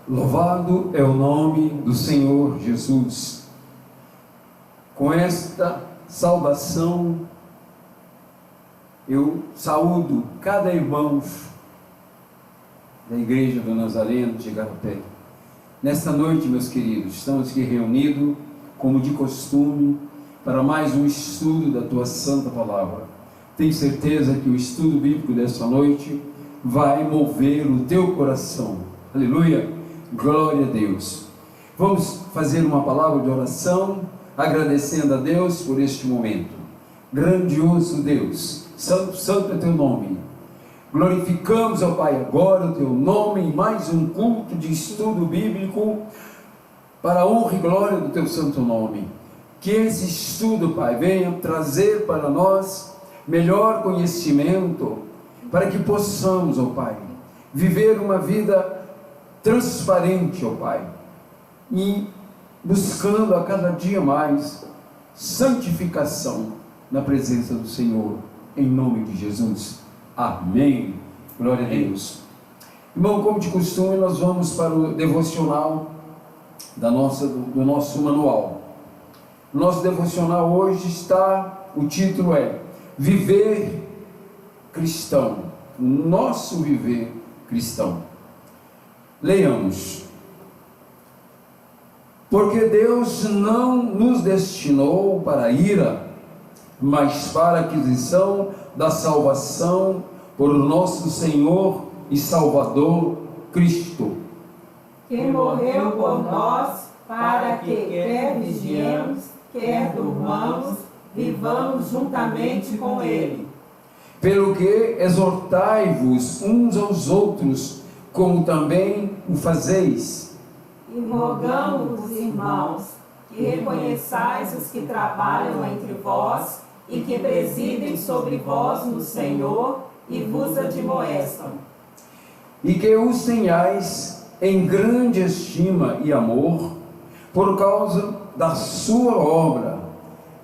Louvado é o nome do Senhor Jesus. Com esta saudação, eu saúdo cada irmão da Igreja do Nazareno de Igarapé. Nesta noite, meus queridos, estamos aqui reunidos, como de costume, para mais um estudo da Tua Santa Palavra. Tenho certeza que o estudo bíblico desta noite vai mover o teu coração. Aleluia! Glória a Deus. Vamos fazer uma palavra de oração, agradecendo a Deus por este momento. Grandioso Deus, santo é teu nome. Glorificamos, ó Pai, agora o teu nome em mais um culto de estudo bíblico para a honra e glória do teu santo nome. Que esse estudo, Pai, venha trazer para nós melhor conhecimento, para que possamos, ó Pai, viver uma vida transparente, ó Pai, e buscando a cada dia mais santificação na presença do Senhor, em nome de Jesus. Amém. Glória a Deus. Irmão, como de costume, nós vamos para o devocional do nosso manual. Nosso devocional hoje o título é Viver Cristão. Nosso viver cristão. Leiamos. Porque Deus não nos destinou para a ira, mas para a aquisição da salvação por nosso Senhor e Salvador Cristo, que morreu por nós, para que, quer vigiemos, quer durmamos, vivamos juntamente com Ele. Pelo que exortai-vos uns aos outros, como também o fazeis. E rogamos-vos, irmãos, que reconheçais os que trabalham entre vós e que presidem sobre vós no Senhor e vos admoestam. E que os tenhais em grande estima e amor, por causa da sua obra.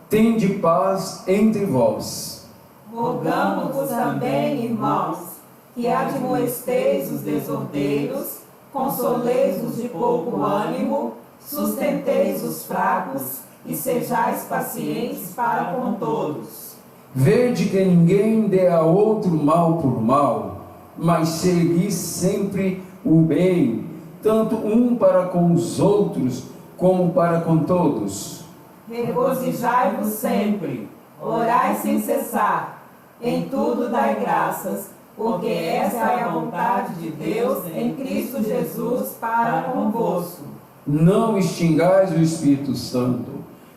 Tende paz entre vós. Rogamos-vos também, irmãos, que admoesteis os desordeiros, consoleis os de pouco ânimo, sustenteis os fracos e sejais pacientes para com todos. Vede que ninguém dê a outro mal por mal, mas segui sempre o bem, tanto um para com os outros, como para com todos. Regozijai-vos sempre, orai sem cessar, em tudo dai graças, porque essa é a vontade de Deus em Cristo Jesus para convosco. Não extingais o Espírito Santo,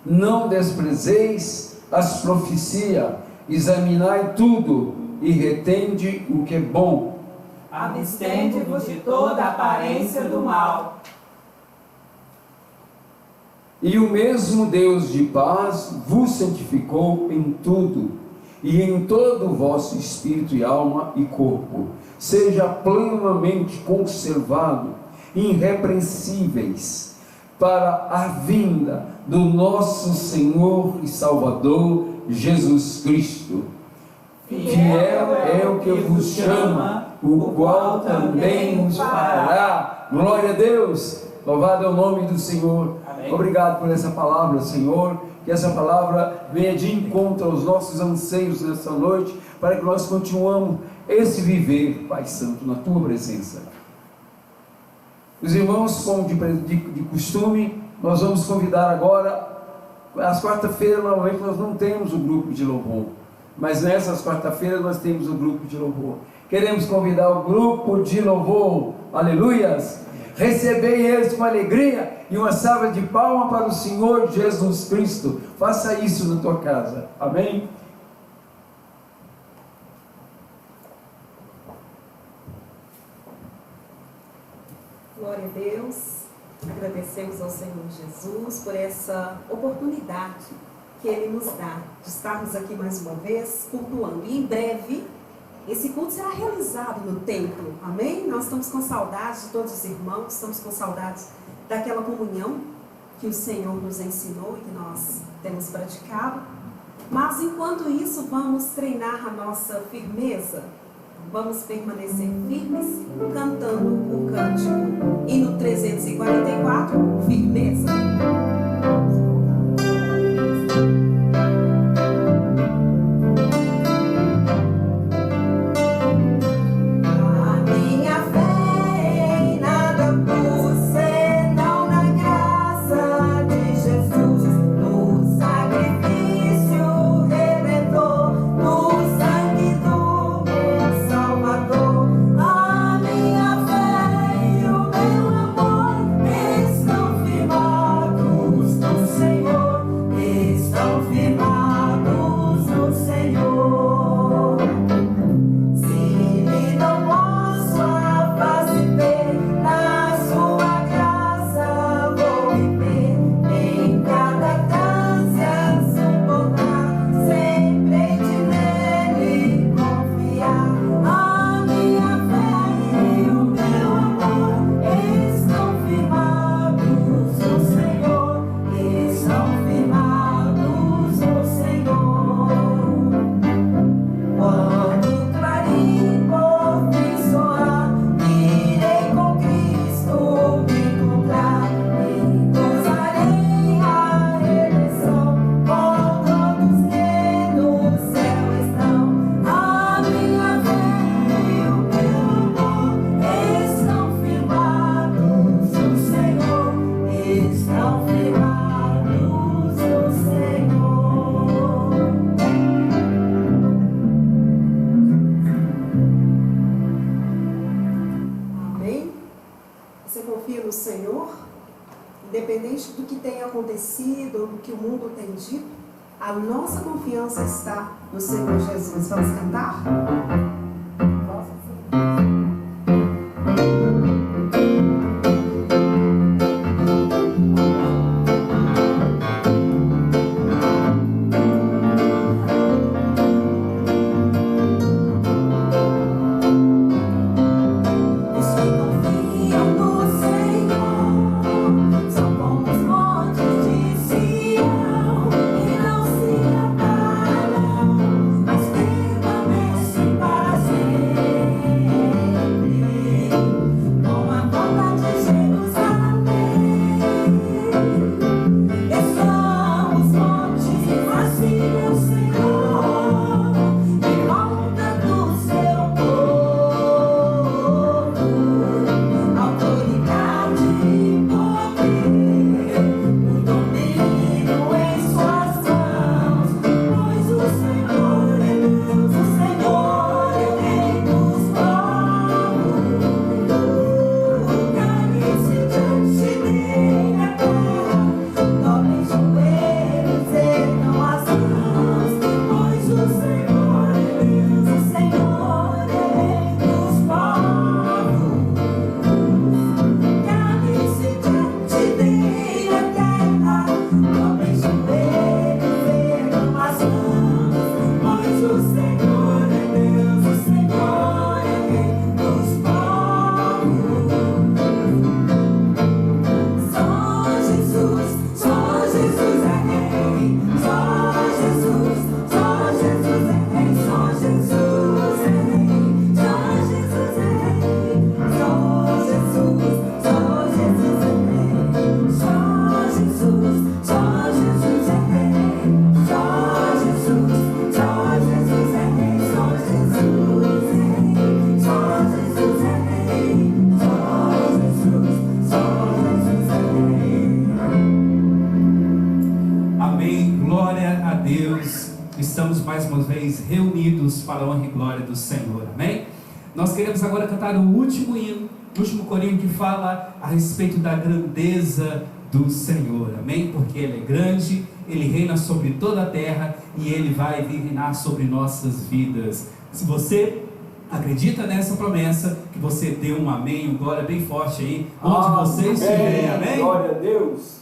não desprezeis as profecias, examinai tudo e retende o que é bom. Abstende-vos de toda aparência do mal. E o mesmo Deus de paz vos santificou em tudo, e em todo o vosso espírito e alma e corpo, seja plenamente conservado, irrepreensíveis, para a vinda do nosso Senhor e Salvador Jesus Cristo. Fiel é o que vos chama, o qual também vos fará. Glória a Deus! Louvado é o nome do Senhor. Amém. Obrigado por essa palavra, Senhor. Que essa palavra venha de encontro aos nossos anseios nessa noite, para que nós continuemos esse viver, Pai Santo, na Tua presença. Os irmãos, como de costume, nós vamos convidar agora. Às quarta-feiras, normalmente, nós não temos o grupo de louvor, mas nessas quarta-feiras nós temos o grupo de louvor. Queremos convidar o grupo de louvor, aleluias! Recebei eles com alegria e uma salva de palmas para o Senhor Jesus Cristo. Faça isso na tua casa. Amém? Glória a Deus. Agradecemos ao Senhor Jesus por essa oportunidade que Ele nos dá de estarmos aqui mais uma vez cultuando. E em breve esse culto será realizado no templo, amém? Nós estamos com saudades de todos os irmãos, estamos com saudades daquela comunhão que o Senhor nos ensinou e que nós temos praticado. Mas enquanto isso, vamos treinar a nossa firmeza. Vamos permanecer firmes cantando o cântico. Hino 344, firmeza. Independente do que tenha acontecido ou do que o mundo tem dito, a nossa confiança está no Senhor Jesus. Vamos cantar? Reunidos para a honra e glória do Senhor, amém? Nós queremos agora cantar o último hino, o último corinho que fala a respeito da grandeza do Senhor, amém? Porque Ele é grande, Ele reina sobre toda a terra e Ele vai reinar sobre nossas vidas. Se você acredita nessa promessa, que você dê um amém, um glória bem forte aí, onde você estiver, amém? Glória a Deus.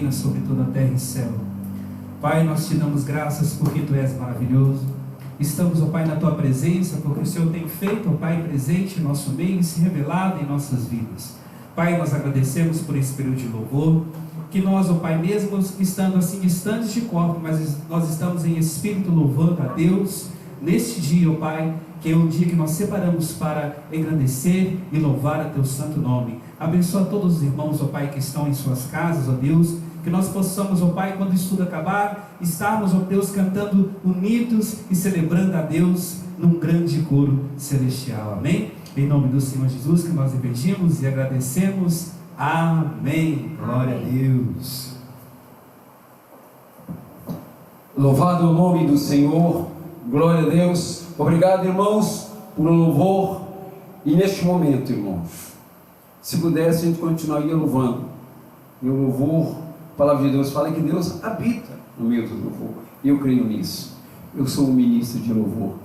reina sobre toda a terra e céu. Pai, nós te damos graças porque Tu és maravilhoso. Estamos, ó Pai, na Tua presença, porque o Senhor tem feito, ó Pai, presente em nosso meio e se revelado em nossas vidas. Pai, nós agradecemos por esse período de louvor, que nós, ó Pai, mesmo estando assim distantes de corpo, mas nós estamos em espírito louvando a Deus, neste dia, ó Pai, que é um dia que nós separamos para engrandecer e louvar a Teu santo nome. Abençoa todos os irmãos, ó Pai, que estão em suas casas, ó Deus, que nós possamos, ó Pai, quando o estudo acabar, estarmos, ó Deus, cantando unidos e celebrando a Deus num grande coro celestial. Amém? Em nome do Senhor Jesus que nós lhe pedimos e agradecemos. Amém. Glória a Deus. Louvado o nome do Senhor, glória a Deus. Obrigado, irmãos, por um louvor. E neste momento, irmãos, se pudesse, a gente continuaria louvando. E o louvor, a palavra de Deus fala que Deus habita no meio do louvor. E eu creio nisso. Eu sou um ministro de louvor.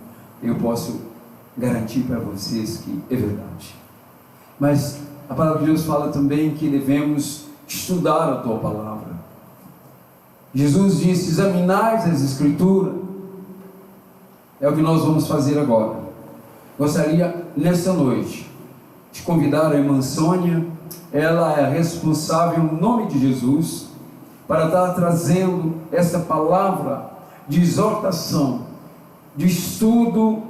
Eu posso garantir para vocês que é verdade. Mas a palavra de Deus fala também que devemos estudar a Tua palavra. Jesus disse: examinais as Escrituras. É o que nós vamos fazer agora. Gostaria, nesta noite, de convidar a irmã Sônia. Ela é responsável, em nome de Jesus, para estar trazendo essa palavra de exortação, de estudo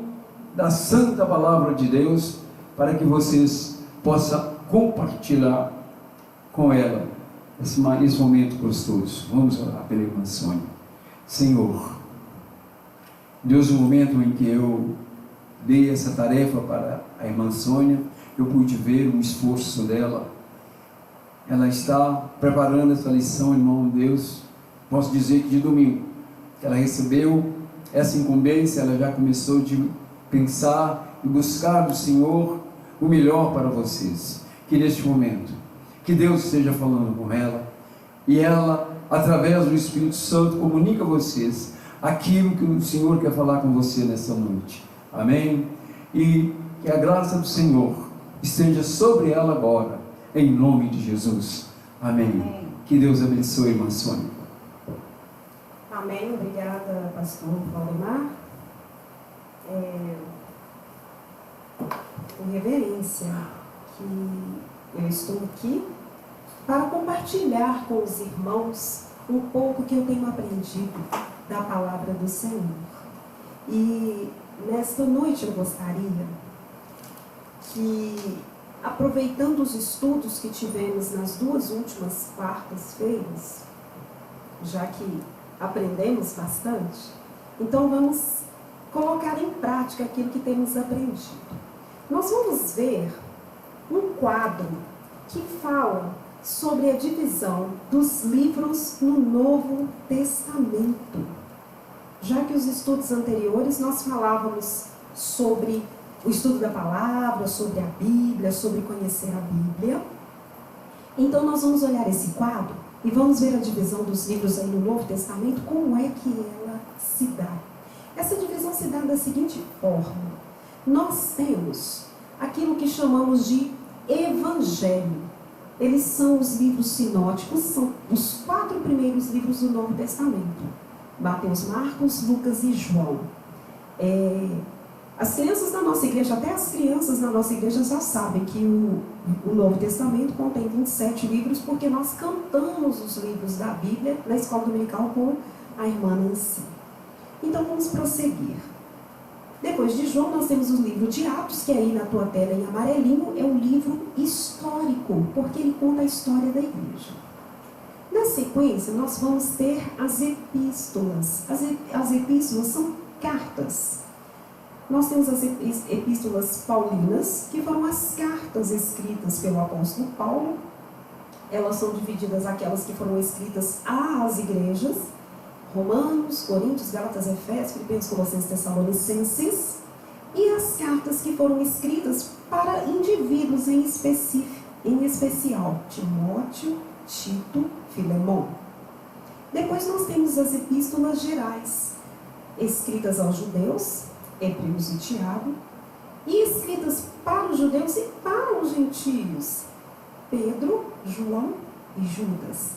da santa palavra de Deus, para que vocês possam compartilhar com ela esse momento gostoso. Vamos orar pela irmã Sônia. Senhor, Deus, no momento em que eu dei essa tarefa para a irmã Sônia, eu pude ver o esforço dela. Ela está preparando essa lição, irmão Deus. Posso dizer que de domingo que ela recebeu essa incumbência, ela já começou de pensar e buscar do Senhor o melhor para vocês. Que neste momento, que Deus esteja falando com ela, e ela, através do Espírito Santo, comunica a vocês aquilo que o Senhor quer falar com você nessa noite. Amém? E que a graça do Senhor esteja sobre ela agora, em nome de Jesus. Amém. Amém. Que Deus abençoe, irmã Sônia. Amém. Obrigada, pastor Valdemar. Com reverência, que eu estou aqui para compartilhar com os irmãos um pouco que eu tenho aprendido da palavra do Senhor. E nesta noite eu gostaria que, aproveitando os estudos que tivemos nas 2 últimas quartas-feiras, já que aprendemos bastante, então vamos colocar em prática aquilo que temos aprendido. Nós vamos ver um quadro que fala sobre a divisão dos livros no Novo Testamento. Já que os estudos anteriores nós falávamos sobre o estudo da palavra, sobre a Bíblia, sobre conhecer a Bíblia. Então nós vamos olhar esse quadro e vamos ver a divisão dos livros aí no Novo Testamento, como é que ela se dá. Essa divisão se dá da seguinte forma: nós temos aquilo que chamamos de Evangelho. Eles são os livros sinóticos, são os 4 primeiros livros do Novo Testamento: Mateus, Marcos, Lucas e João. As crianças da nossa igreja, até as crianças da nossa igreja já sabem que o Novo Testamento contém 27 livros, porque nós cantamos os livros da Bíblia na escola dominical com a irmã Nancy. Então vamos prosseguir. Depois de João, nós temos o livro de Atos, que aí na tua tela em amarelinho é um livro histórico, porque ele conta a história da igreja. Na sequência, nós vamos ter as epístolas. As epístolas são cartas. Nós temos as epístolas paulinas, que foram as cartas escritas pelo apóstolo Paulo. Elas são divididas aquelas que foram escritas às igrejas: Romanos, Coríntios, Gálatas, Efésios, Filipenses, Colossenses, Tessalonicenses. E as cartas que foram escritas para indivíduos em especial: Timóteo, Tito, Filemão. Depois nós temos as epístolas gerais, escritas aos judeus, Hebreus e Tiago, e escritas para os judeus e para os gentios, Pedro, João e Judas.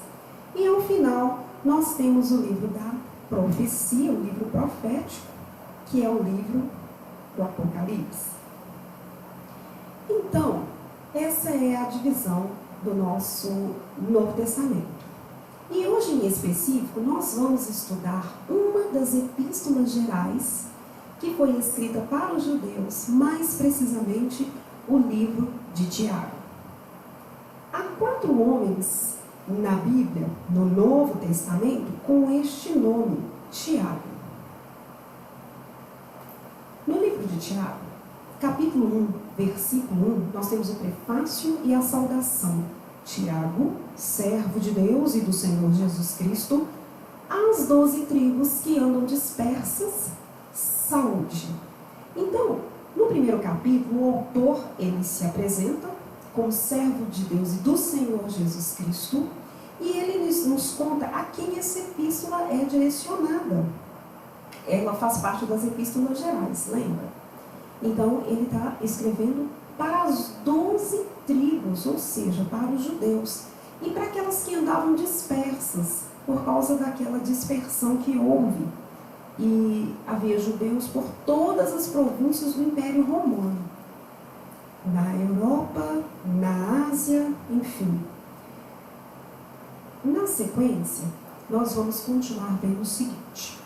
E ao final, nós temos o livro da profecia, o livro profético, que é o livro do Apocalipse. Então, essa é a divisão do nosso Novo Testamento. E hoje, em específico, nós vamos estudar uma das epístolas gerais que foi escrita para os judeus, mais precisamente o livro de Tiago. Há 4 homens na Bíblia, no Novo Testamento, com este nome, Tiago. No livro de Tiago, capítulo 1, versículo 1, nós temos o prefácio e a saudação. Tiago, servo de Deus e do Senhor Jesus Cristo, às 12 tribos que andam dispersas, saúde. Então, no primeiro capítulo, o autor, ele se apresenta como servo de Deus e do Senhor Jesus Cristo, e ele nos conta a quem essa epístola é direcionada. Ela faz parte das epístolas gerais, lembra? Então, ele está escrevendo para as 12 tribos, ou seja, para os judeus, e para aquelas que andavam dispersas, por causa daquela dispersão que houve. E havia judeus por todas as províncias do Império Romano, na Europa, na Ásia, enfim. Na sequência, nós vamos continuar vendo o seguinte.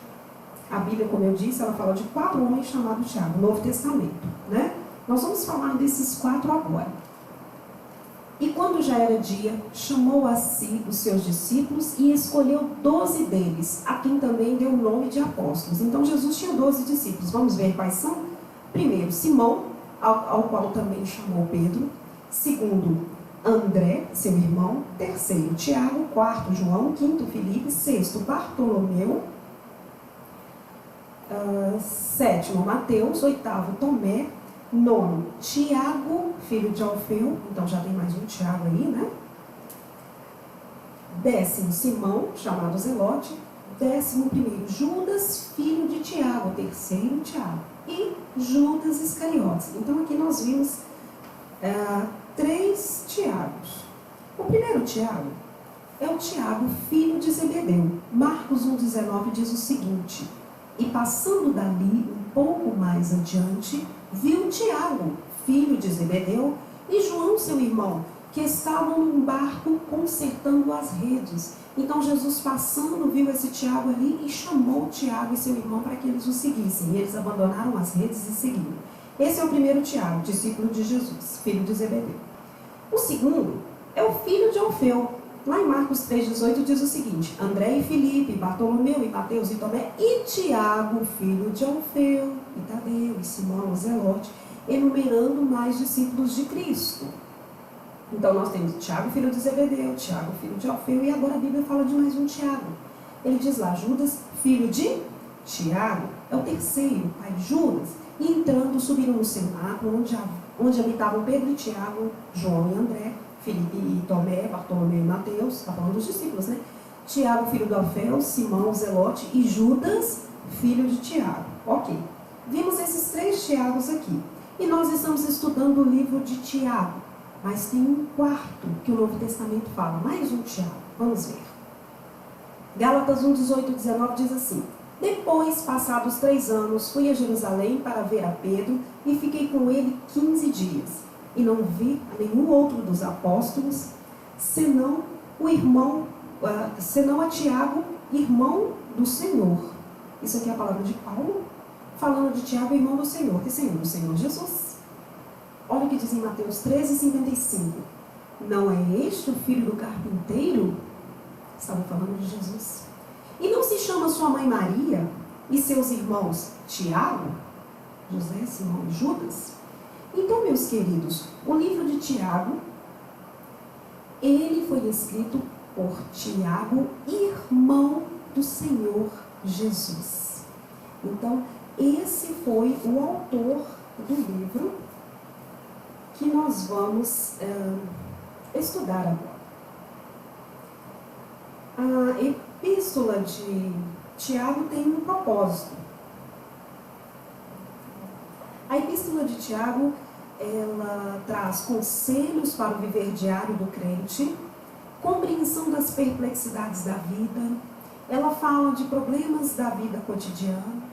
A Bíblia, como eu disse, ela fala de 4 homens chamados Tiago, Novo Testamento, né? Nós vamos falar desses 4 agora. E quando já era dia, chamou a si os seus discípulos e escolheu 12 deles, a quem também deu o nome de apóstolos. Então, Jesus tinha 12 discípulos. Vamos ver quais são? Primeiro, Simão, ao qual também chamou Pedro. Segundo, André, seu irmão. Terceiro, Tiago. Quarto, João. Quinto, Filipe. Sexto, Bartolomeu. Sétimo, Mateus. Oitavo, Tomé. Nono, Tiago, filho de Alfeu. Então já tem mais um Tiago aí, né? 10º, Simão, chamado Zelote. 11º, Judas, filho de Tiago. 3º, Tiago. E Judas Iscariotes. Então aqui nós vimos 3 Tiagos. O primeiro Tiago é o Tiago, filho de Zebedeu. Marcos 1,19 diz o seguinte: e passando dali um pouco mais adiante, viu Tiago, filho de Zebedeu, e João, seu irmão, que estavam num barco consertando as redes. Então Jesus, passando, viu esse Tiago ali e chamou Tiago e seu irmão para que eles o seguissem. E eles abandonaram as redes e seguiram. Esse é o primeiro Tiago, discípulo de Jesus, filho de Zebedeu. O segundo é o filho de Alfeu. Lá em Marcos 3,18 diz o seguinte: André e Filipe, Bartolomeu e Mateus e Tomé e Tiago, filho de Alfeu, e Tadeu e Simão, Zelote, enumerando mais discípulos de Cristo. Então nós temos Tiago, filho de Zebedeu, Tiago, filho de Alfeu, e agora a Bíblia fala de mais um Tiago. Ele diz lá, Judas, filho de Tiago, é o terceiro, pai de Judas, e entrando, subiram no cenáculo, onde habitavam Pedro e Tiago, João e André, Filipe e Tomé, Bartolomeu e Mateus, está falando dos discípulos, né? Tiago, filho do Alfeu, Simão, Zelote e Judas, filho de Tiago. Ok. Vimos esses 3 Tiagos aqui. E nós estamos estudando o livro de Tiago. Mas tem um quarto que o Novo Testamento fala, mais um Tiago. Vamos ver. Gálatas 1:18 e 19 diz assim: depois, passados 3 anos, fui a Jerusalém para ver a Pedro e fiquei com ele 15 dias. E não vi a nenhum outro dos apóstolos, senão a Tiago, irmão do Senhor. Isso aqui é a palavra de Paulo, falando de Tiago, irmão do Senhor. Que Senhor? Do Senhor Jesus. Olha o que diz em Mateus 13:55. Não é este o filho do carpinteiro? Estavam falando de Jesus. E não se chama sua mãe Maria e seus irmãos Tiago, José, Simão e Judas? Então, meus queridos, o livro de Tiago, ele foi escrito por Tiago, irmão do Senhor Jesus. Então, esse foi o autor do livro que nós vamos estudar agora. A epístola de Tiago tem um propósito. A epístola de Tiago, ela traz conselhos para o viver diário do crente, compreensão das perplexidades da vida. Ela fala de problemas da vida cotidiana.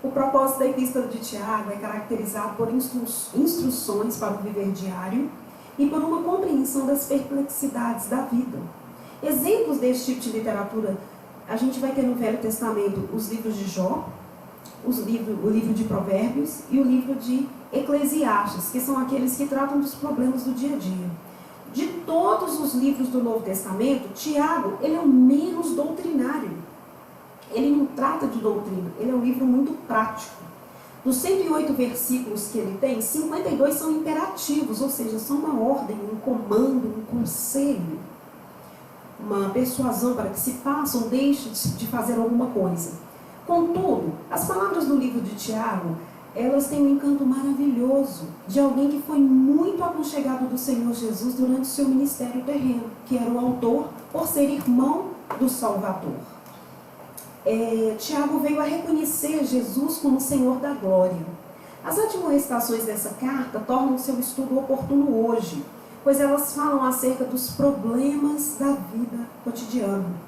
O propósito da Epístola de Tiago é caracterizado por instruções para o viver diário e por uma compreensão das perplexidades da vida. Exemplos desse tipo de literatura, a gente vai ter no Velho Testamento os livros de Jó, o livro de Provérbios e o livro de Eclesiastes, que são aqueles que tratam dos problemas do dia a dia. De todos os livros do Novo Testamento, Tiago, ele é o menos doutrinário. Ele não trata de doutrina, ele é um livro muito prático. Dos 108 versículos que ele tem, 52 são imperativos, ou seja, são uma ordem, um comando, um conselho, uma persuasão para que se faça ou deixe de fazer alguma coisa. Contudo, as palavras do livro de Tiago, elas têm um encanto maravilhoso de alguém que foi muito aconchegado do Senhor Jesus durante o seu ministério terreno, que era o autor por ser irmão do Salvador. Tiago veio a reconhecer Jesus como Senhor da glória. As admoestações dessa carta tornam seu estudo oportuno hoje, pois elas falam acerca dos problemas da vida cotidiana.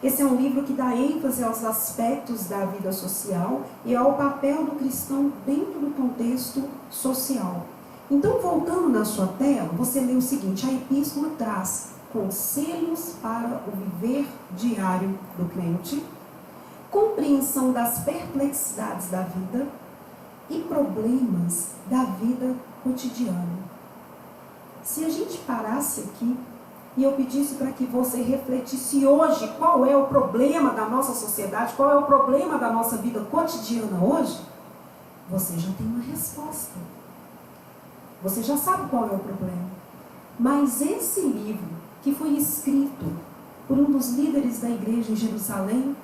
Esse é um livro que dá ênfase aos aspectos da vida social e ao papel do cristão dentro do contexto social. Então, voltando na sua tela, você lê o seguinte: a epístola traz conselhos para o viver diário do crente, compreensão das perplexidades da vida e problemas da vida cotidiana. Se a gente parasse aqui e eu pedisse para que você refletisse hoje qual é o problema da nossa sociedade, qual é o problema da nossa vida cotidiana hoje, você já tem uma resposta. Você já sabe qual é o problema. Mas esse livro, que foi escrito por um dos líderes da igreja em Jerusalém,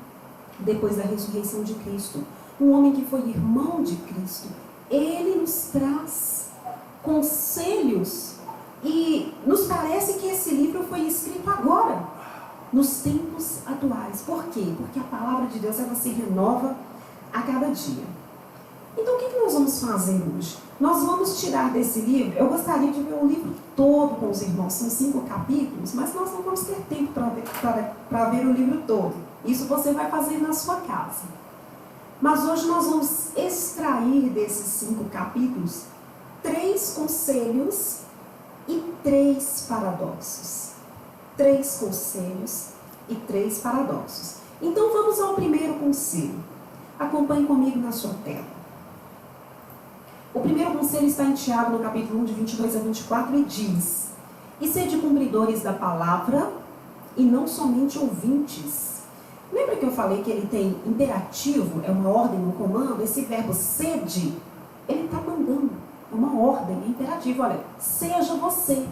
depois da ressurreição de Cristo, um homem que foi irmão de Cristo, ele nos traz conselhos e nos parece que esse livro foi escrito agora, nos tempos atuais. Por quê? Porque a palavra de Deus, ela se renova a cada dia. Então, o que nós vamos fazer hoje? Nós vamos tirar desse livro, eu gostaria de ver o livro todo com os irmãos, são 5 capítulos, mas nós não vamos ter tempo para ver o livro todo. Isso você vai fazer na sua casa. Mas hoje nós vamos extrair desses 5 capítulos 3 conselhos e 3 paradoxos. 3 conselhos e 3 paradoxos. Então vamos ao primeiro conselho. Acompanhe comigo na sua tela. O primeiro conselho está em Tiago, no capítulo 1, de 22 a 24, e diz: e sede cumpridores da palavra, e não somente ouvintes. Lembra que eu falei que ele tem imperativo, é uma ordem, um comando? Esse verbo sede, ele está mandando, é uma ordem, é imperativo. Olha, seja você,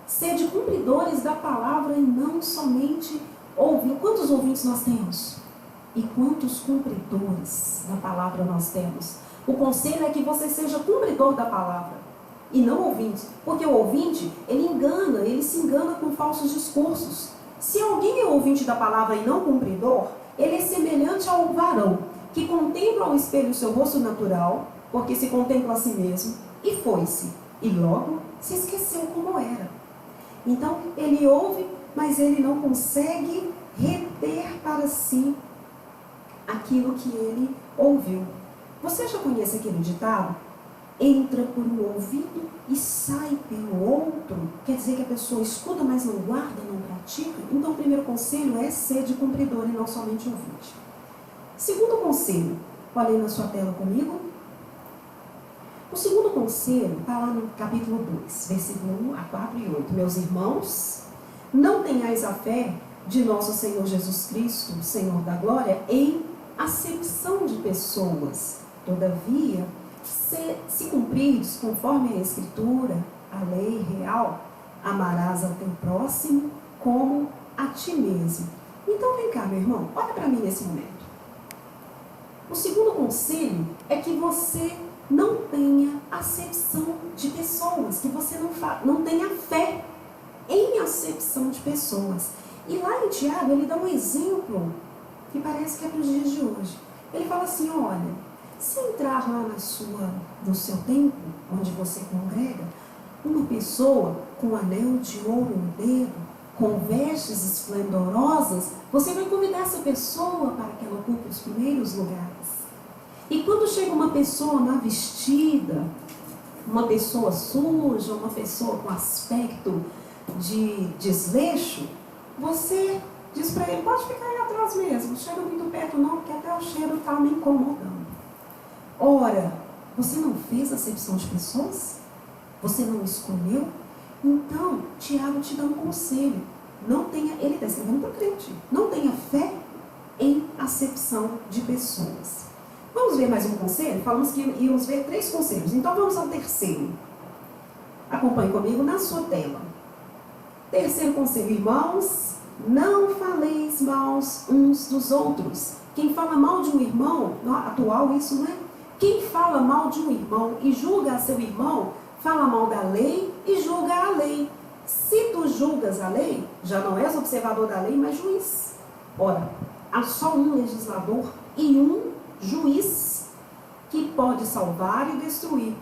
sede cumpridores da palavra e não somente ouvintes. Quantos ouvintes nós temos? E quantos cumpridores da palavra nós temos? O conselho é que você seja cumpridor da palavra e não ouvinte, porque o ouvinte, ele se engana com falsos discursos. Se alguém é ouvinte da palavra e não cumpridor, ele é semelhante ao varão que contempla ao espelho o seu rosto natural, porque se contempla a si mesmo, e foi-se, e logo se esqueceu como era. Então, ele ouve, mas ele não consegue reter para si aquilo que ele ouviu. Você já conhece aquele ditado? Entra por um ouvido e sai pelo outro. Quer dizer que a pessoa escuta, mas não guarda, não pratica? Então o primeiro conselho é ser de cumpridor e não somente ouvinte. Segundo conselho, olha aí na sua tela comigo. O segundo conselho está lá no capítulo 2, versículo 1 a 4 e 8. Meus irmãos, não tenhais a fé de nosso Senhor Jesus Cristo, Senhor da glória, em acepção de pessoas. Todavia, se cumprires conforme a Escritura, a lei real, amarás ao teu próximo como a ti mesmo. Então vem cá, meu irmão, olha para mim nesse momento. O segundo conselho é que você não tenha acepção de pessoas, que você não tenha fé em acepção de pessoas. E lá em Tiago ele dá um exemplo que parece que é para os dias de hoje. Ele fala assim, olha, se entrar lá no seu templo, onde você congrega, Uma pessoa com anel de ouro no dedo, com vestes esplendorosas, você vai convidar essa pessoa para que ela ocupe os primeiros lugares. E quando chega uma pessoa mal vestida, uma pessoa suja, uma pessoa com aspecto de desleixo, você diz para ele, pode ficar aí atrás mesmo, não chega muito perto não, porque até o cheiro está me incomodando. Ora, você não fez acepção de pessoas? Você não escolheu? Então, Tiago te dá um conselho. Ele está escrevendo para o crente. Não tenha fé em acepção de pessoas. Vamos ver mais um conselho? Falamos que íamos ver 3 conselhos. Então, vamos ao terceiro. Acompanhe comigo na sua tela. Terceiro conselho, irmãos, não faleis mal uns dos outros. Quem fala mal de um irmão, atual isso, não é? Quem fala mal de um irmão e julga a seu irmão, fala mal da lei e julga a lei. Se tu julgas a lei, já não és observador da lei, mas juiz. Ora, há só um legislador e um juiz que pode salvar e destruir.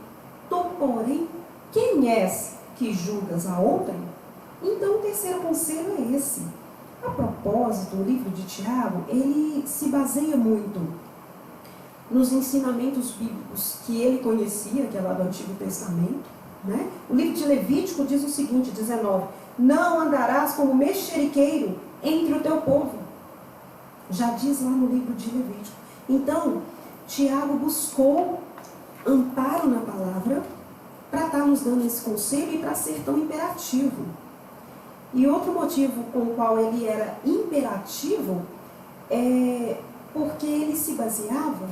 Tu, porém, quem és que julgas a outrem? Então, o terceiro conselho é esse. A propósito, o livro de Tiago, ele se baseia muito nos ensinamentos bíblicos que ele conhecia, que é lá do Antigo Testamento, né? O livro de Levítico diz o seguinte, 19, não andarás como mexeriqueiro entre o teu povo. Já diz lá no livro de Levítico. Então, Tiago buscou amparo na palavra para estar nos dando esse conselho e para ser tão imperativo. E outro motivo com o qual ele era imperativo é porque ele se baseava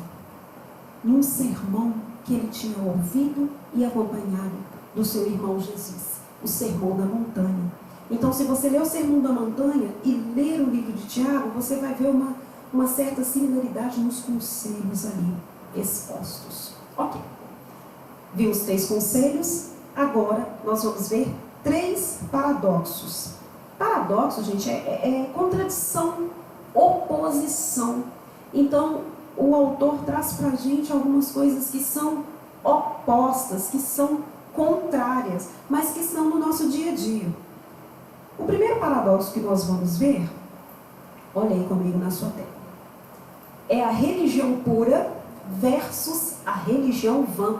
num sermão que ele tinha ouvido e acompanhado do seu irmão Jesus, o Sermão da Montanha. Então, se você ler o Sermão da Montanha e ler o livro de Tiago, você vai ver uma certa similaridade nos conselhos ali expostos. Ok. Vimos 3 conselhos, agora nós vamos ver 3 paradoxos. Paradoxo, gente, é contradição, oposição. Então, o autor traz para a gente algumas coisas que são opostas, que são contrárias, mas que estão no nosso dia a dia. O primeiro paradoxo que nós vamos ver, olha aí comigo na sua tela, é a religião pura versus a religião vã.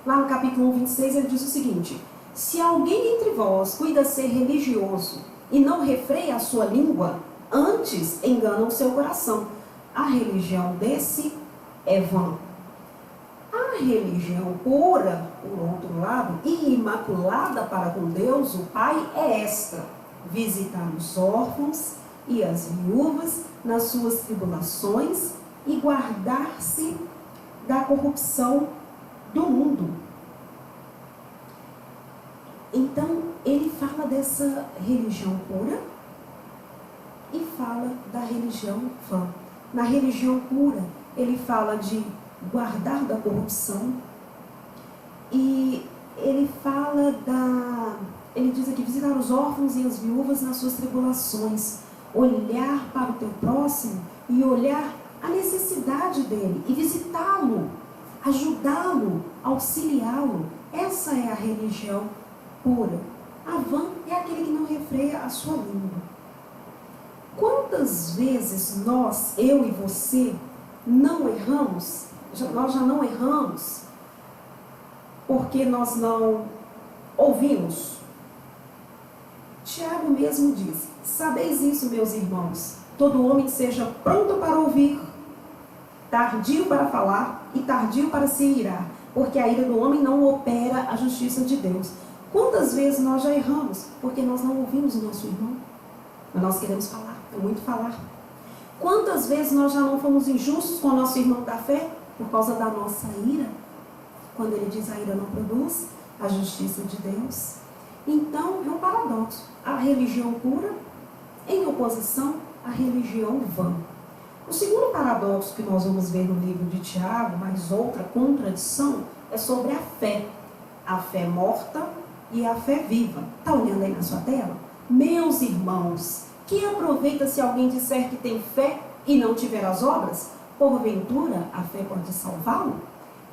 Lá no capítulo 1, 26, ele diz o seguinte, se alguém entre vós cuida ser religioso e não refreia a sua língua, antes engana o seu coração. A religião desse é vã. A religião pura, por outro lado, e imaculada para com Deus, o Pai, é esta: visitar os órfãos e as viúvas nas suas tribulações e guardar-se da corrupção do mundo. Então, ele fala dessa religião pura e fala da religião vã. Na religião pura, ele fala de guardar da corrupção e ele fala ele diz aqui, visitar os órfãos e as viúvas nas suas tribulações, olhar para o teu próximo e olhar a necessidade dele e visitá-lo, ajudá-lo, auxiliá-lo. Essa é a religião pura. A vã é aquele que não refreia a sua língua. Quantas vezes nós, eu e você, não erramos? Nós já não erramos porque nós não ouvimos. Tiago mesmo diz, sabeis isso, meus irmãos, todo homem seja pronto para ouvir, tardio para falar e tardio para se irar, porque a ira do homem não opera a justiça de Deus. Quantas vezes nós já erramos porque nós não ouvimos o nosso irmão? Mas nós queremos falar, é muito falar. Quantas vezes nós já não fomos injustos com o nosso irmão da fé por causa da nossa ira? Quando ele diz a ira não produz a justiça de Deus. Então, é um paradoxo. A religião pura em oposição à religião vã. O segundo paradoxo que nós vamos ver no livro de Tiago, mais outra contradição, é sobre a fé. A fé morta e a fé viva. Está olhando aí na sua tela? Meus irmãos, que aproveita se alguém disser que tem fé e não tiver as obras? Porventura, a fé pode salvá-lo?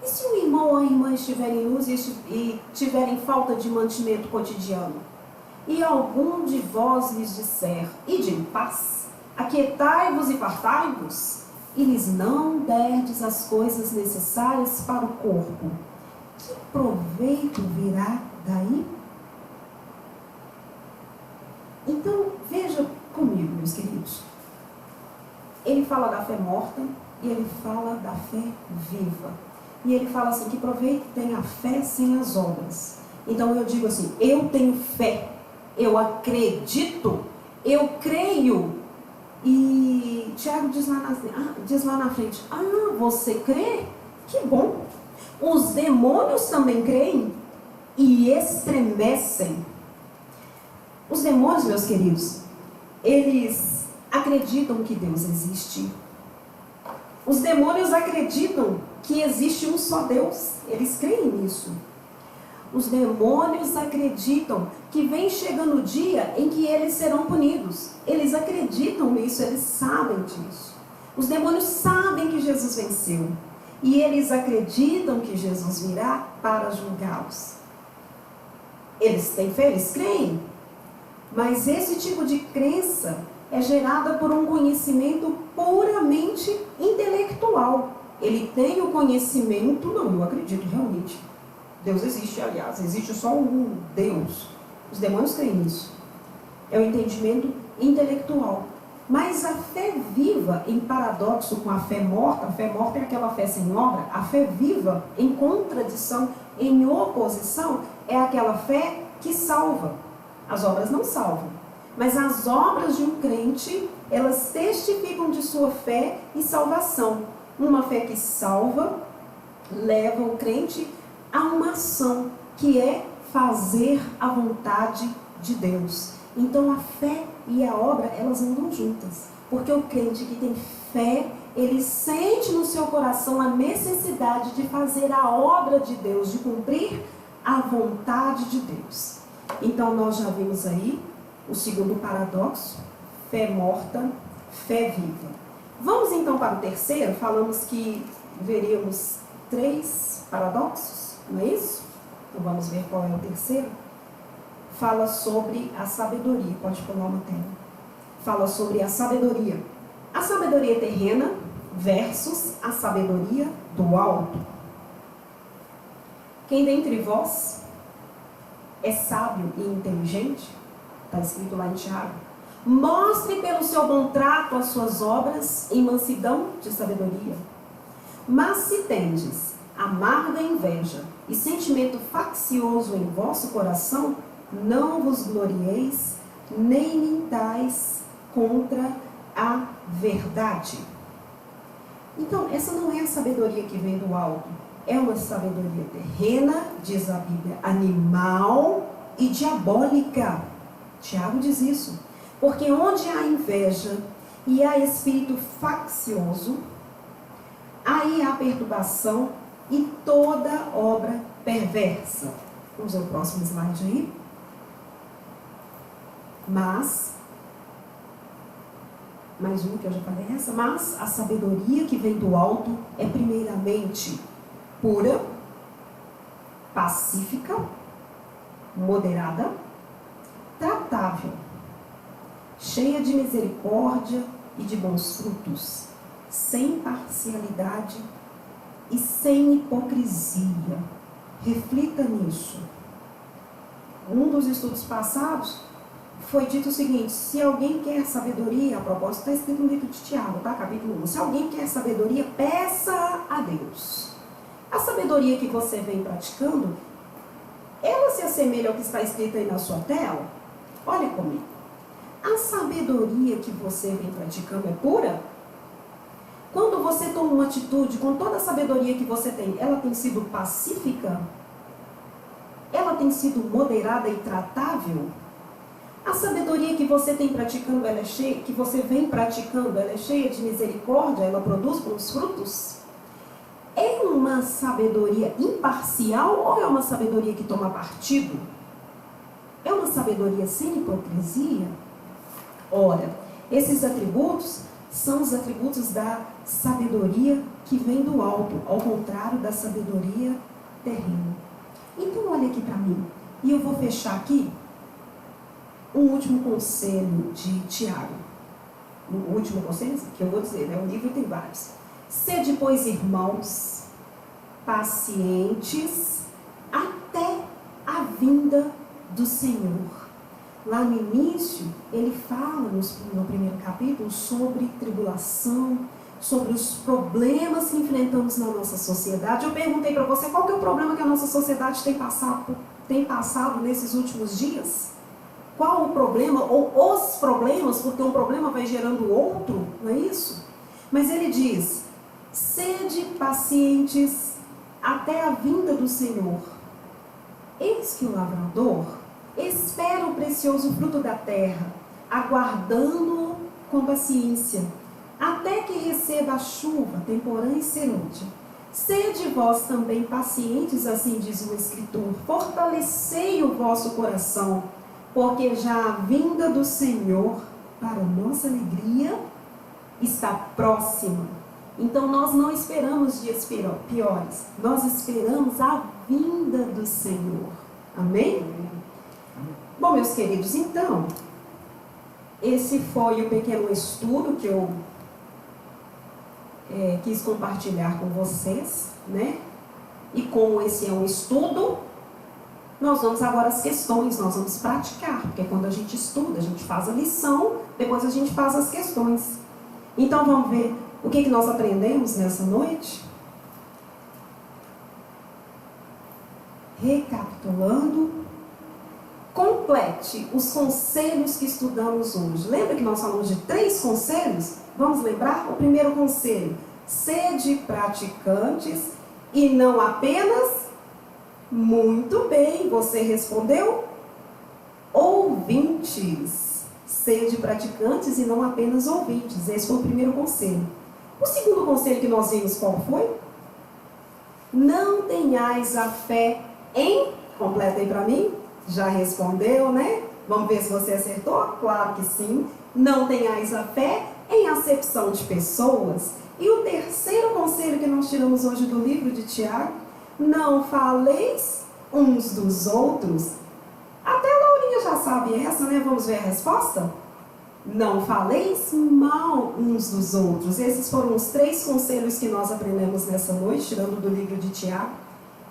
E se o irmão ou a irmã estiverem em luz e tiverem falta de mantimento cotidiano? E algum de vós lhes disser, ide em paz, aquietai-vos e fartai-vos, e lhes não derdes as coisas necessárias para o corpo, que proveito virá daí? Então, veja comigo, meus queridos. Ele fala da fé morta e ele fala da fé viva. E ele fala assim, que proveito tem a fé sem as obras. Então eu digo assim, eu tenho fé, eu acredito, eu creio. E Tiago diz lá na frente, você crê? Que bom. Os demônios também creem e estremecem. Os demônios, meus queridos, eles acreditam que Deus existe. Os demônios acreditam que existe um só Deus. Eles creem nisso. Os demônios acreditam que vem chegando o dia em que eles serão punidos. Eles acreditam nisso, eles sabem disso. Os demônios sabem que Jesus venceu. E eles acreditam que Jesus virá para julgá-los. Eles têm fé, eles creem. Mas esse tipo de crença é gerada por um conhecimento puramente intelectual. Ele tem o conhecimento, não, eu acredito realmente. Deus existe, aliás, existe só um Deus. Os demônios creem nisso. É o entendimento intelectual. Mas a fé viva, em paradoxo com a fé morta é aquela fé sem obra, a fé viva, em contradição, em oposição, é aquela fé que salva. As obras não salvam. Mas as obras de um crente, elas testificam de sua fé e salvação. Uma fé que salva, leva o crente a uma ação, que é fazer a vontade de Deus. Então a fé e a obra, elas andam juntas. Porque o crente que tem fé, ele sente no seu coração a necessidade de fazer a obra de Deus, de cumprir a vontade de Deus. Então nós já vimos aí o segundo paradoxo, fé morta, fé viva. Vamos então para o terceiro. Falamos que veríamos 3 paradoxos, não é isso? Então vamos ver qual é o terceiro. Fala sobre a sabedoria, pode pôr uma tela. Fala sobre a sabedoria. A sabedoria terrena versus a sabedoria do alto. Quem dentre vós é sábio e inteligente? Está escrito lá em Tiago. Mostre pelo seu bom trato as suas obras em mansidão de sabedoria. Mas se tendes amarga inveja e sentimento faccioso em vosso coração, não vos glorieis, nem mintais contra a verdade. Então, essa não é a sabedoria que vem do alto. É uma sabedoria terrena, diz a Bíblia, animal e diabólica. Tiago diz isso. Porque onde há inveja e há espírito faccioso, aí há perturbação e toda obra perversa. Vamos ao próximo slide aí. Mas, mais um que eu já falei essa, mas a sabedoria que vem do alto é primeiramente pura, pacífica, moderada, tratável, cheia de misericórdia e de bons frutos, sem parcialidade e sem hipocrisia. Reflita nisso. Um dos estudos passados foi dito o seguinte: se alguém quer sabedoria, a propósito está escrito no livro de Tiago, tá? Capítulo 1. Se alguém quer sabedoria, peça a Deus. A sabedoria que você vem praticando, ela se assemelha ao que está escrito aí na sua tela? Olha comigo. A sabedoria que você vem praticando é pura? Quando você toma uma atitude com toda a sabedoria que você tem, ela tem sido pacífica? Ela tem sido moderada e tratável? A sabedoria que você tem praticando, ela é cheia, que você vem praticando, ela é cheia de misericórdia, ela produz bons frutos? É uma sabedoria imparcial ou é uma sabedoria que toma partido? É uma sabedoria sem hipocrisia? Ora, esses atributos são os atributos da sabedoria que vem do alto, ao contrário da sabedoria terrena. Então olha aqui para mim, e eu vou fechar aqui um último conselho de Tiago. O último conselho que eu vou dizer, né? O livro tem vários. Sede, pois, irmãos, pacientes até a vinda do Senhor. Lá no início, ele fala no primeiro capítulo sobre tribulação, sobre os problemas que enfrentamos na nossa sociedade. Eu perguntei para você qual que é o problema que a nossa sociedade tem passado nesses últimos dias? Qual o problema, ou os problemas, porque um problema vai gerando outro, não é isso? Mas ele diz, sede pacientes até a vinda do Senhor. Eis que o lavrador espera o precioso fruto da terra, aguardando-o com paciência, até que receba a chuva temporã e serôdia. Sede vós também pacientes, assim diz o Escritor, fortalecei o vosso coração, porque já a vinda do Senhor, para nossa alegria, está próxima. Então nós não esperamos dias piores, nós esperamos a vinda do Senhor. Amém? Bom, meus queridos, então, esse foi o pequeno estudo que eu quis compartilhar com vocês, né? E como esse é um estudo, nós vamos agora às questões, nós vamos praticar, porque quando a gente estuda, a gente faz a lição, depois a gente faz as questões. Então vamos ver o que nós aprendemos nessa noite? Recapitulando, complete os conselhos que estudamos hoje. Lembra que nós falamos de 3 conselhos? Vamos lembrar? O primeiro conselho, sede praticantes e não apenas, muito bem, você respondeu, ouvintes. Sede praticantes e não apenas ouvintes. Esse foi o primeiro conselho. O segundo conselho que nós vimos qual foi? Não tenhais a fé em... Completa aí para mim. Já respondeu, né? Vamos ver se você acertou? Claro que sim. Não tenhais a fé em acepção de pessoas. E o terceiro conselho que nós tiramos hoje do livro de Tiago, não faleis uns dos outros. Até a Laurinha já sabe essa, né? Vamos ver a resposta? Não faleis mal uns dos outros. Esses foram os 3 conselhos que nós aprendemos nessa noite, tirando do livro de Tiago.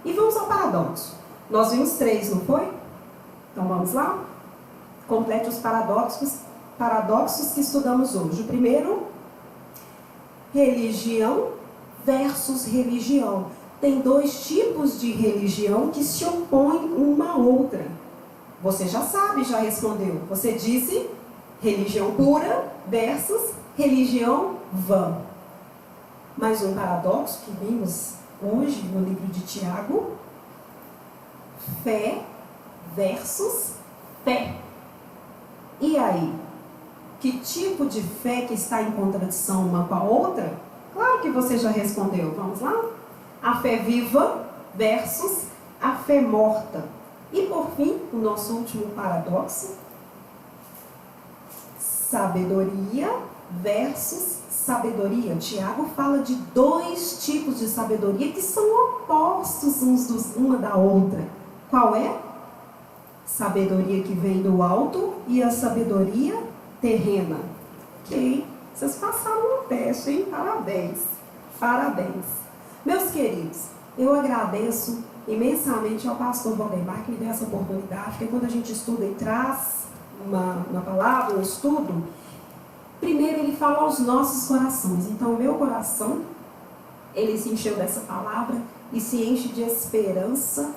E vamos ao paradoxo. Nós vimos 3, não foi? Então vamos lá? Complete os paradoxos que estudamos hoje. O primeiro, religião versus religião. Tem 2 tipos de religião que se opõem uma à outra. Você já sabe, já respondeu. Você disse religião pura versus religião vã. Mais um paradoxo que vimos hoje no livro de Tiago. Fé versus fé. E aí? Que tipo de fé que está em contradição uma com a outra? Claro que você já respondeu. Vamos lá? A fé viva versus a fé morta. E por fim, o nosso último paradoxo. Sabedoria versus sabedoria. Tiago fala de 2 tipos de sabedoria que são opostos uma da outra. Qual é? Sabedoria que vem do alto e a sabedoria terrena. Ok, vocês passaram no teste, hein? Parabéns. Parabéns. Meus queridos, eu agradeço imensamente ao pastor Valdemar que me deu essa oportunidade, porque quando a gente estuda e traz uma palavra, um estudo, primeiro ele fala aos nossos corações. Então o meu coração, ele se encheu dessa palavra e se enche de esperança,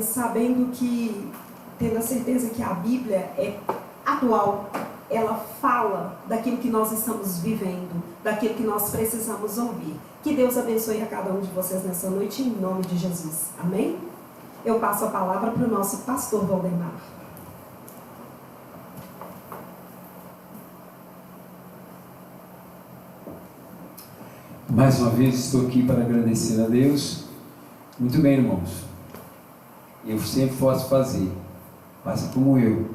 sabendo que, tendo a certeza que a Bíblia é atual, ela fala daquilo que nós estamos vivendo, daquilo que nós precisamos ouvir. Que Deus abençoe a cada um de vocês nessa noite, em nome de Jesus. Amém? Eu passo a palavra para o nosso pastor Valdemar. Mais uma vez estou aqui para agradecer a Deus. Muito bem, irmãos. Eu sempre posso fazer. Faça como eu.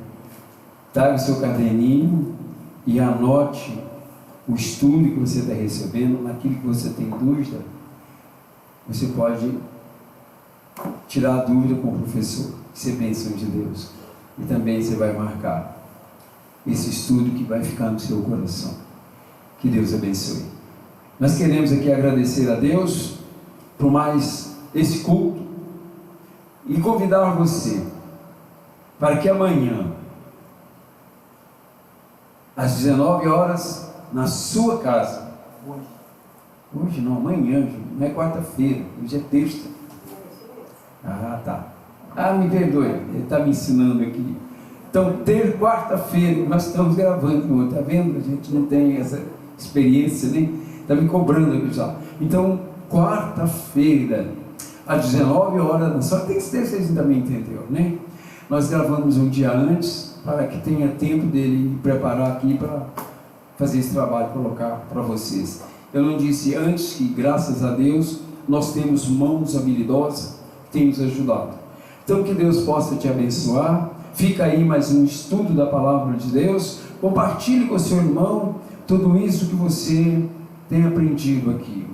Traga o seu caderninho e anote o estudo que você está recebendo, naquilo que você tem dúvida, você pode tirar a dúvida com o professor, ser bênção de Deus. E também você vai marcar esse estudo que vai ficar no seu coração. Que Deus abençoe. Nós queremos aqui agradecer a Deus por mais esse culto e convidar você para que amanhã, às 19 horas, na sua casa, hoje não, amanhã, não é quarta-feira, hoje é terça. Ah, tá. Ah, me perdoe, ele está me ensinando aqui. Então, quarta-feira, nós estamos gravando, está vendo? A gente não tem essa experiência, né? Está me cobrando aqui já. Então, quarta-feira, às 19 horas, só tem que ter, vocês também entenderam, né? Nós gravamos um dia antes, para que tenha tempo dele preparar aqui para fazer esse trabalho, colocar para vocês. Eu não disse antes que, graças a Deus, nós temos mãos habilidosas que têm nos ajudado. Então, que Deus possa te abençoar. Fica aí mais um estudo da Palavra de Deus. Compartilhe com o seu irmão tudo isso que você tem aprendido aqui.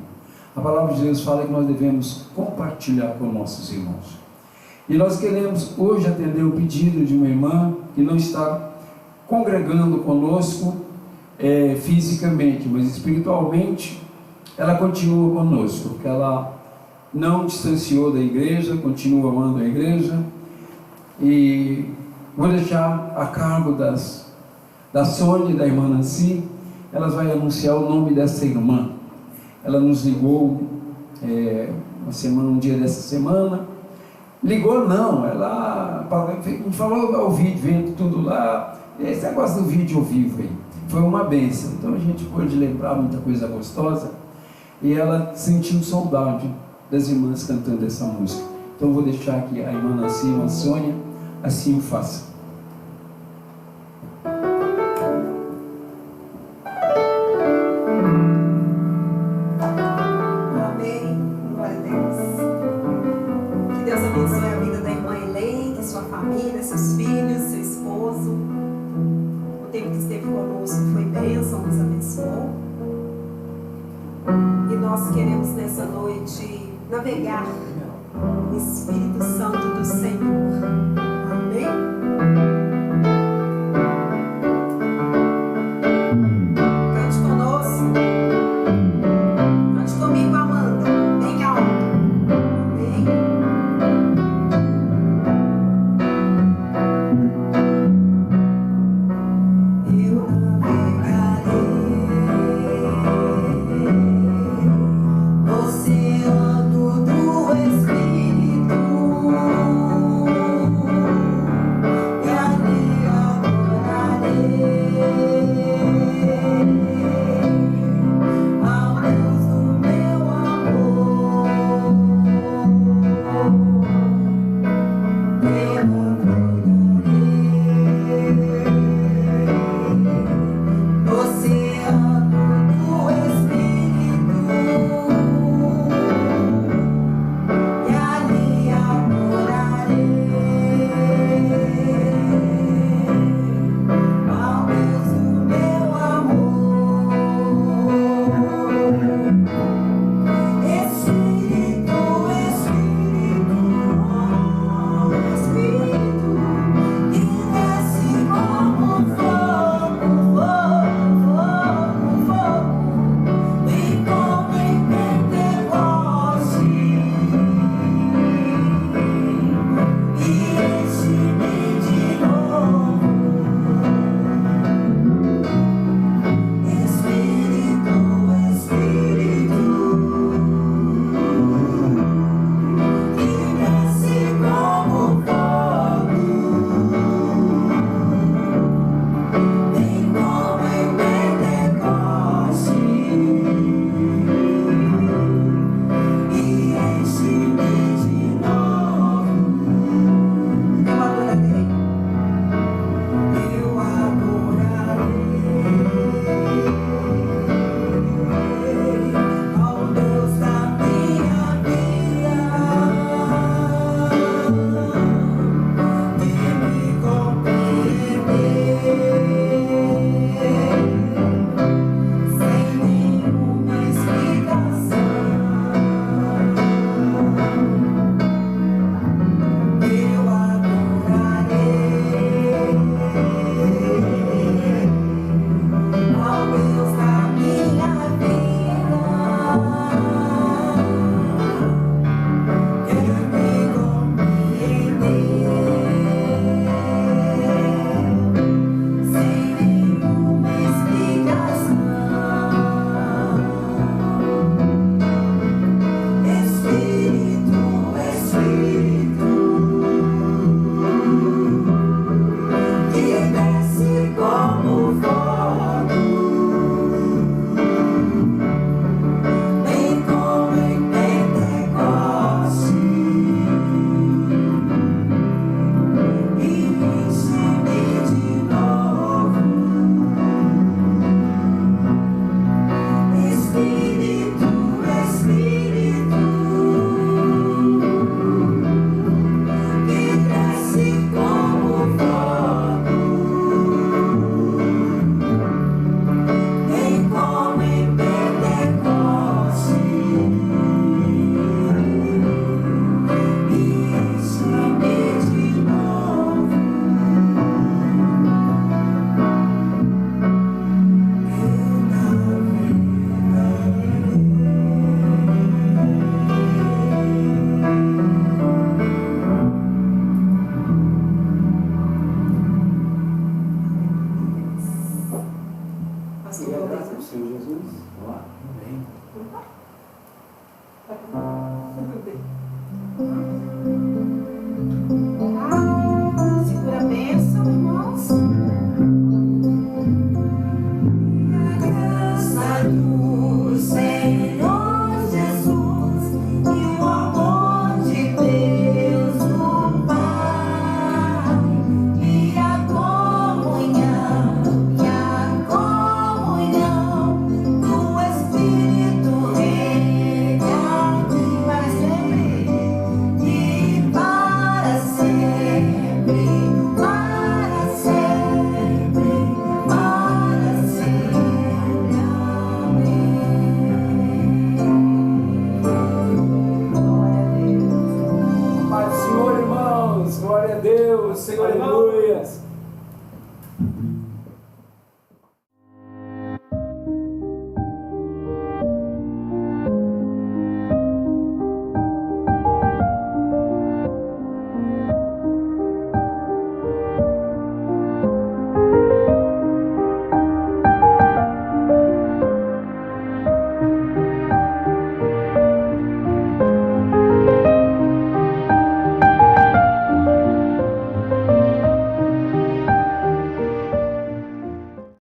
A Palavra de Deus fala que nós devemos compartilhar com nossos irmãos. E nós queremos hoje atender o pedido de uma irmã que não está congregando conosco fisicamente, mas espiritualmente ela continua conosco, porque ela não distanciou da igreja, continua amando a igreja. E vou deixar a cargo da Sônia e da irmã Nancy. Elas vão anunciar o nome dessa irmã. Ela nos ligou um dia dessa semana. Ligou não, ela falou ao vídeo, vendo tudo lá. Esse negócio do vídeo ao vivo aí foi uma bênção. Então a gente pôde lembrar muita coisa gostosa. E ela sentiu saudade das irmãs cantando essa música. Então eu vou deixar aqui a irmã Nancy e a Sônia, assim o faça. Amém. Glória a Deus. Que Deus abençoe a vida da irmã Helene, sua família, seus filhos, seu esposo. O tempo que esteve conosco foi bênção, nos abençoou. E nós queremos nessa noite navegar no Espírito Santo do Senhor. Amém? Cante conosco. Cante comigo, Amanda. Bem alto. Amém? Eu navegarei oceano do Espírito. pastor E a graça Rodrigo. do Senhor Jesus. Vamos lá. Amém. Opa.